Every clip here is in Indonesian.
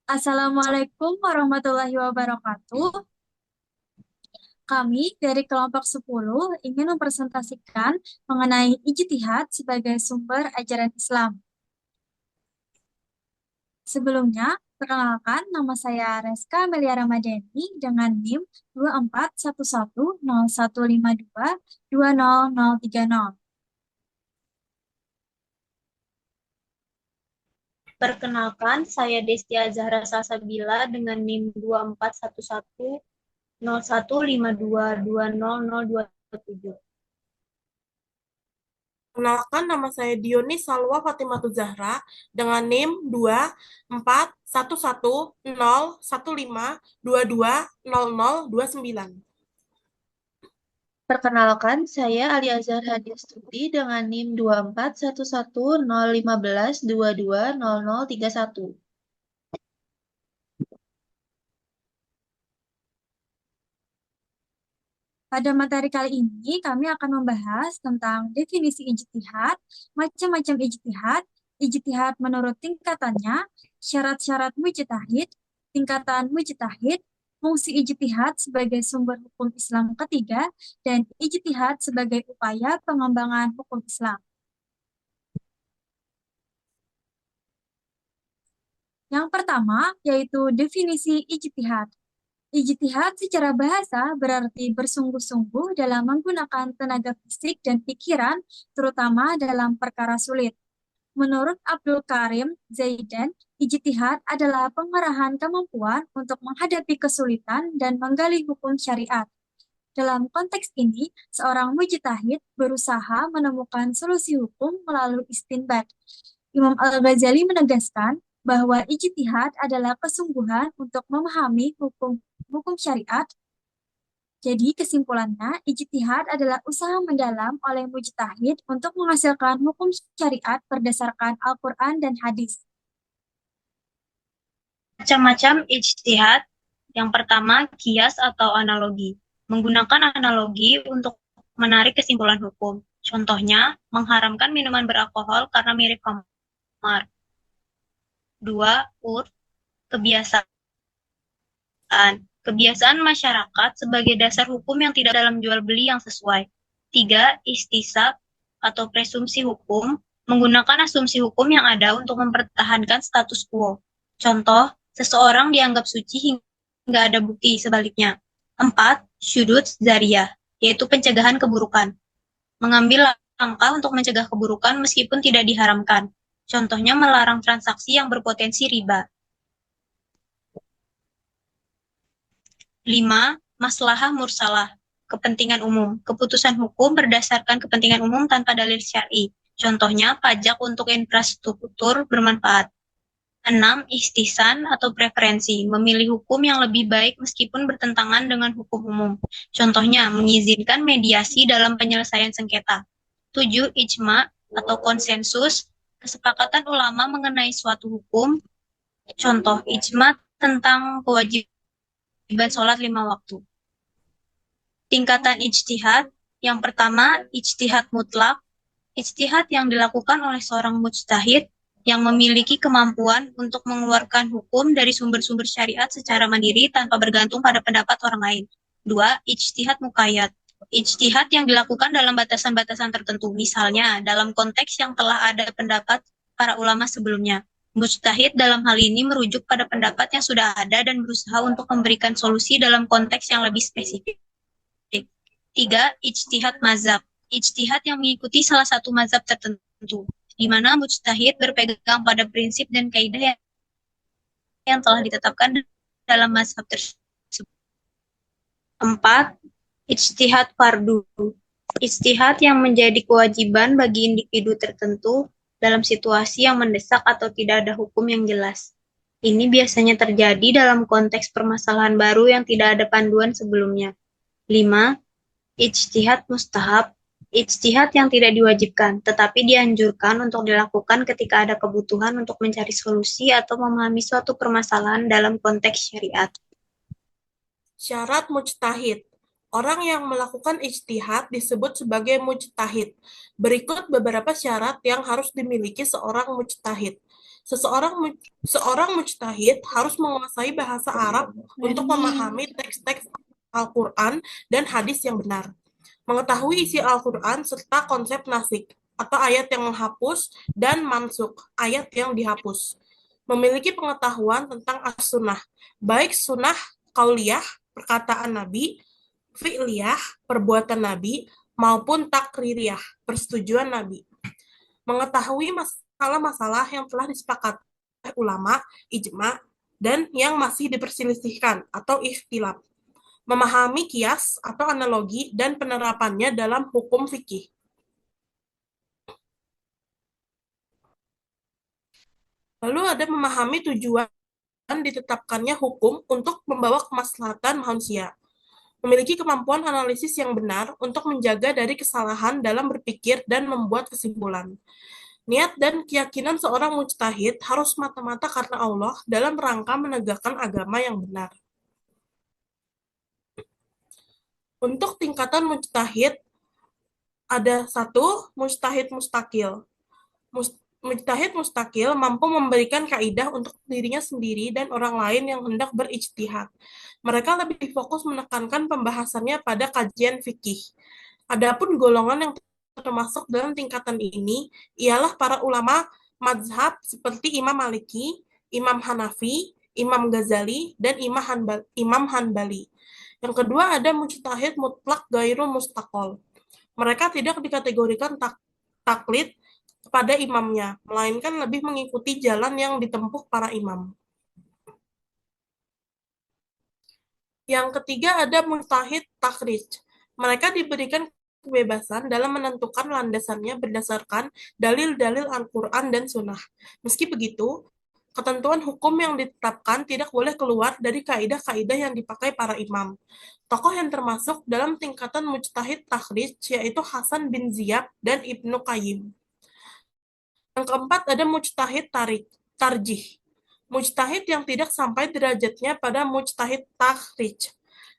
Assalamualaikum warahmatullahi wabarakatuh. Kami dari kelompok 10 ingin mempresentasikan mengenai ijtihad sebagai sumber ajaran Islam. Sebelumnya, perkenalkan nama saya Reska Melia Ramadhani dengan NIM 24110152200030. Perkenalkan, saya Destia Zahra Salsabila dengan NIM 24110152200027. Kenalkan, nama saya Dioni Salwa Fatimatu Zahra dengan NIM 24111015220029. Perkenalkan, saya Ali Azhar Hadiastuti dengan NIM 24110115220031. Pada materi kali ini, kami akan membahas tentang definisi ijtihad, macam-macam ijtihad, ijtihad menurut tingkatannya, syarat-syarat mujtahid, tingkatan mujtahid, fungsi ijtihad sebagai sumber hukum Islam ketiga, dan ijtihad sebagai upaya pengembangan hukum Islam. Yang pertama, yaitu definisi ijtihad. Ijtihad secara bahasa berarti bersungguh-sungguh dalam menggunakan tenaga fisik dan pikiran, terutama dalam perkara sulit. Menurut Abdul Karim Zaidan, ijtihad adalah pengerahan kemampuan untuk menghadapi kesulitan dan menggali hukum syariat. Dalam konteks ini, seorang mujtahid berusaha menemukan solusi hukum melalui istinbat. Imam Al-Ghazali menegaskan bahwa ijtihad adalah kesungguhan untuk memahami hukum syariat. Jadi kesimpulannya, ijtihad adalah usaha mendalam oleh mujtahid untuk menghasilkan hukum syariat berdasarkan Al-Quran dan hadis. Macam-macam ijtihad. Yang pertama, kias atau analogi. Menggunakan analogi untuk menarik kesimpulan hukum. Contohnya, mengharamkan minuman beralkohol karena mirip khamar. 2. Kebiasaan. Kebiasaan masyarakat sebagai dasar hukum yang tidak dalam jual beli yang sesuai. 3. Istisab atau presumpsi hukum, menggunakan asumsi hukum yang ada untuk mempertahankan status quo. Contoh, seseorang dianggap suci hingga ada bukti sebaliknya. 4. Syudud zariyah, yaitu pencegahan keburukan. Mengambil langkah untuk mencegah keburukan meskipun tidak diharamkan. Contohnya melarang transaksi yang berpotensi riba. 5. Maslahah mursalah, kepentingan umum. Keputusan hukum berdasarkan kepentingan umum tanpa dalil syar'i. Contohnya pajak untuk infrastruktur bermanfaat. 6. Ihtisan atau preferensi, memilih hukum yang lebih baik meskipun bertentangan dengan hukum umum. Contohnya mengizinkan mediasi dalam penyelesaian sengketa. 7. Ijma atau konsensus, kesepakatan ulama mengenai suatu hukum. Contoh ijma tentang kewajiban sholat 5 waktu. Tingkatan ijtihad. Yang pertama, ijtihad mutlak. Ijtihad yang dilakukan oleh seorang mujtahid yang memiliki kemampuan untuk mengeluarkan hukum dari sumber-sumber syariat secara mandiri tanpa bergantung pada pendapat orang lain. 2. Ijtihad muqayyad. Ijtihad yang dilakukan dalam batasan-batasan tertentu, misalnya dalam konteks yang telah ada pendapat para ulama sebelumnya. Mujtahid dalam hal ini merujuk pada pendapat yang sudah ada dan berusaha untuk memberikan solusi dalam konteks yang lebih spesifik. 3. Ijtihad mazhab. Ijtihad yang mengikuti salah satu mazhab tertentu, di mana mujtahid berpegang pada prinsip dan kaidah yang telah ditetapkan dalam mazhab tersebut. 4. Ijtihad fardu. Ijtihad yang menjadi kewajiban bagi individu tertentu dalam situasi yang mendesak atau tidak ada hukum yang jelas. Ini biasanya terjadi dalam konteks permasalahan baru yang tidak ada panduan sebelumnya. 5. Ijtihad mustahab. Ijtihad yang tidak diwajibkan, tetapi dianjurkan untuk dilakukan ketika ada kebutuhan untuk mencari solusi atau memahami suatu permasalahan dalam konteks syariat. Syarat mujtahid. Orang yang melakukan ijtihad disebut sebagai mujtahid. Berikut beberapa syarat yang harus dimiliki seorang mujtahid. Seorang mujtahid harus menguasai bahasa Arab untuk memahami teks-teks Al-Quran dan hadis yang benar, mengetahui isi Al-Quran serta konsep nasik atau ayat yang menghapus dan mansuk, ayat yang dihapus. Memiliki pengetahuan tentang as-sunnah, baik sunnah qauliyah, perkataan Nabi, fi'liyah, perbuatan Nabi, maupun takririyah, persetujuan Nabi. Mengetahui masalah-masalah yang telah disepakati oleh ulama, ijma, dan yang masih diperselisihkan atau ikhtilaf. Memahami kias atau analogi dan penerapannya dalam hukum fikih. Lalu ada memahami tujuan ditetapkannya hukum untuk membawa kemaslahatan manusia. Memiliki kemampuan analisis yang benar untuk menjaga dari kesalahan dalam berpikir dan membuat kesimpulan. Niat dan keyakinan seorang mujtahid harus mata-mata karena Allah dalam rangka menegakkan agama yang benar. Untuk tingkatan mujtahid, ada 1, mujtahid mustakil. Mujtahid mustakil mampu memberikan kaidah untuk dirinya sendiri dan orang lain yang hendak berijtihad. Mereka lebih fokus menekankan pembahasannya pada kajian fikih. Adapun golongan yang termasuk dalam tingkatan ini ialah para ulama mazhab seperti Imam Maliki, Imam Hanafi, Imam Ghazali, dan Imam Hanbali. Yang kedua ada mujtahid mutlak gairu mustaqol. Mereka tidak dikategorikan taklid kepada imamnya, melainkan lebih mengikuti jalan yang ditempuh para imam. Yang ketiga ada mujtahid takhrij. Mereka diberikan kebebasan dalam menentukan landasannya berdasarkan dalil-dalil Al-Quran dan Sunnah. Meski begitu, ketentuan hukum yang ditetapkan tidak boleh keluar dari kaidah-kaidah yang dipakai para imam. Tokoh yang termasuk dalam tingkatan mujtahid takhrij yaitu Hasan bin Ziyad dan Ibnu Qayyim. Yang keempat ada mujtahid tarjih. Mujtahid yang tidak sampai derajatnya pada mujtahid takhrij.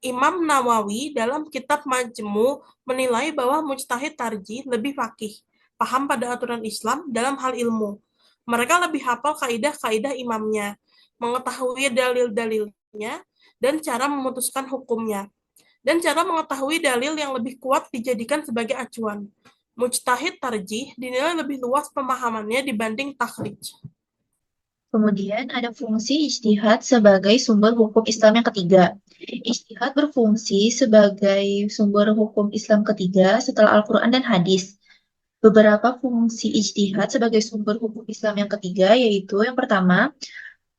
Imam Nawawi dalam kitab Majmu menilai bahwa mujtahid tarjih lebih faqih, paham pada aturan Islam dalam hal ilmu. Mereka lebih hafal kaidah-kaidah imamnya, mengetahui dalil-dalilnya, dan cara memutuskan hukumnya. Dan cara mengetahui dalil yang lebih kuat dijadikan sebagai acuan. Mujtahid tarjih dinilai lebih luas pemahamannya dibanding takhrij. Kemudian ada fungsi ijtihad sebagai sumber hukum Islam yang ketiga. Ijtihad berfungsi sebagai sumber hukum Islam ketiga setelah Al-Quran dan hadis. Beberapa fungsi ijtihad sebagai sumber hukum Islam yang ketiga yaitu yang pertama,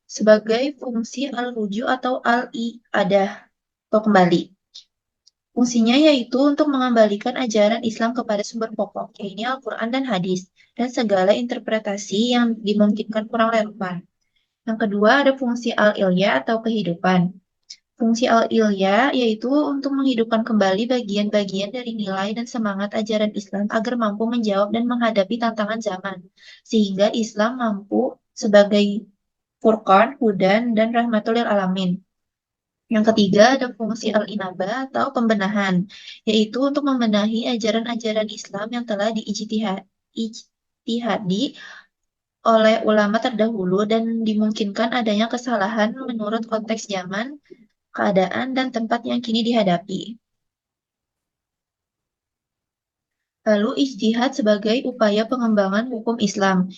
sebagai fungsi al-ruju atau al-i'adah atau kembali. Fungsinya yaitu untuk mengembalikan ajaran Islam kepada sumber pokok, yaitu Al-Quran dan hadis, dan segala interpretasi yang dimungkinkan kurang relevan. Yang kedua ada fungsi al-ilya atau kehidupan. Fungsi al-ilya yaitu untuk menghidupkan kembali bagian-bagian dari nilai dan semangat ajaran Islam agar mampu menjawab dan menghadapi tantangan zaman, sehingga Islam mampu sebagai furqan, hudan, dan rahmatul lil alamin. Yang ketiga ada fungsi al-inabah atau pembenahan, yaitu untuk membenahi ajaran-ajaran Islam yang telah diijtihadi oleh ulama terdahulu dan dimungkinkan adanya kesalahan menurut konteks zaman, keadaan, dan tempat yang kini dihadapi. Lalu ijtihad sebagai upaya pengembangan hukum Islam.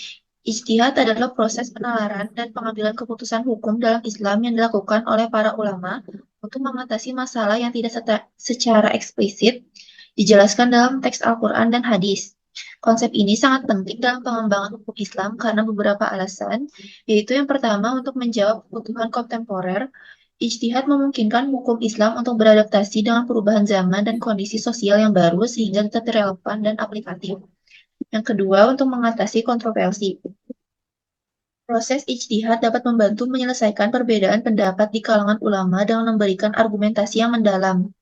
Ijtihad adalah proses penalaran dan pengambilan keputusan hukum dalam Islam yang dilakukan oleh para ulama untuk mengatasi masalah yang tidak secara eksplisit dijelaskan dalam teks Al-Quran dan hadis. Konsep ini sangat penting dalam pengembangan hukum Islam karena beberapa alasan, yaitu yang pertama untuk menjawab kebutuhan kontemporer. Ijtihad memungkinkan hukum Islam untuk beradaptasi dengan perubahan zaman dan kondisi sosial yang baru sehingga tetap relevan dan aplikatif. Yang kedua, untuk mengatasi kontroversi. Proses ijtihad dapat membantu menyelesaikan perbedaan pendapat di kalangan ulama dengan memberikan argumentasi yang mendalam.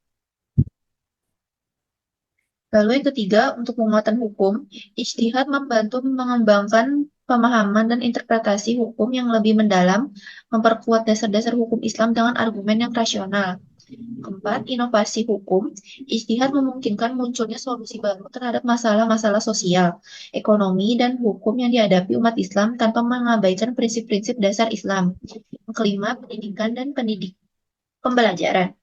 Lalu yang ketiga, untuk penguatan hukum, ijtihad membantu mengembangkan pemahaman dan interpretasi hukum yang lebih mendalam, memperkuat dasar-dasar hukum Islam dengan argumen yang rasional. Keempat, inovasi hukum. Ijtihad memungkinkan munculnya solusi baru terhadap masalah-masalah sosial, ekonomi, dan hukum yang dihadapi umat Islam tanpa mengabaikan prinsip-prinsip dasar Islam. Yang kelima, pendidikan dan pembelajaran.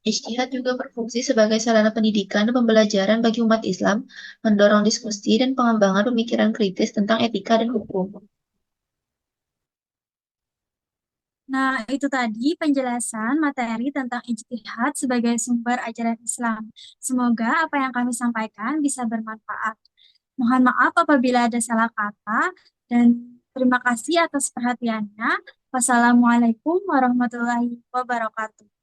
Ijtihad juga berfungsi sebagai sarana pendidikan dan pembelajaran bagi umat Islam, mendorong diskusi dan pengembangan pemikiran kritis tentang etika dan hukum. Nah, itu tadi penjelasan materi tentang ijtihad sebagai sumber ajaran Islam. Semoga apa yang kami sampaikan bisa bermanfaat. Mohon maaf apabila ada salah kata, dan terima kasih atas perhatiannya. Wassalamualaikum warahmatullahi wabarakatuh.